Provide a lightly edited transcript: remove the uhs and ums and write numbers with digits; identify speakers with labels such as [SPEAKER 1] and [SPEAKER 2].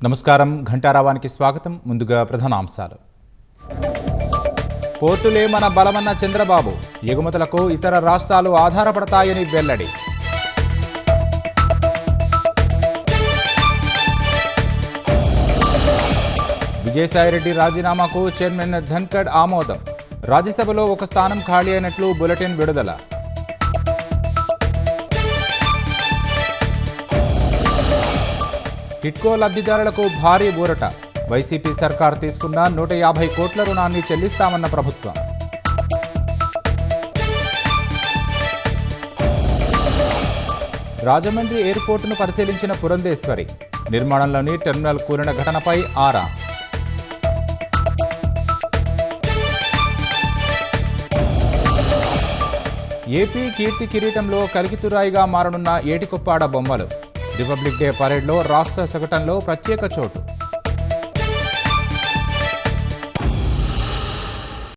[SPEAKER 1] నమస్కారం. ఘంటారావానికి స్వాగతం. ముందుగా ప్రధానాంశాలు. పోర్టులే మన బలమన్న చంద్రబాబు, ఎగుమతులకు ఇతర రాష్ట్రాలు ఆధారపడతాయని వెల్లడి. విజయసాయిరెడ్డి రాజీనామాకు చైర్మన్ ధన్ఖడ్ ఆమోదం. రాజ్యసభలో ఒక స్థానం ఖాళీ అయినట్లు బులెటిన్ విడుదల. టిడ్కో లబ్ధిదారులకు భారీ ఊరట. వైసీపీ సర్కార్ తీసుకున్న 150 కోట్ల రుణాన్ని చెల్లిస్తామన్న ప్రభుత్వం. రాజమండ్రి ఎయిర్పోర్టును పరిశీలించిన పురంధేశ్వరి, నిర్మాణంలోని టెర్మినల్ కూలిన ఘటనపై ఆరా. ఏపీ కీర్తి కిరీటంలో కలికితురాయిగా మారనున్న ఏటికొప్పాడ బొమ్మలు. రిపబ్లిక్ డే పరేడ్లో రాష్ట్ర శకటంలో ప్రత్యేక చోటు.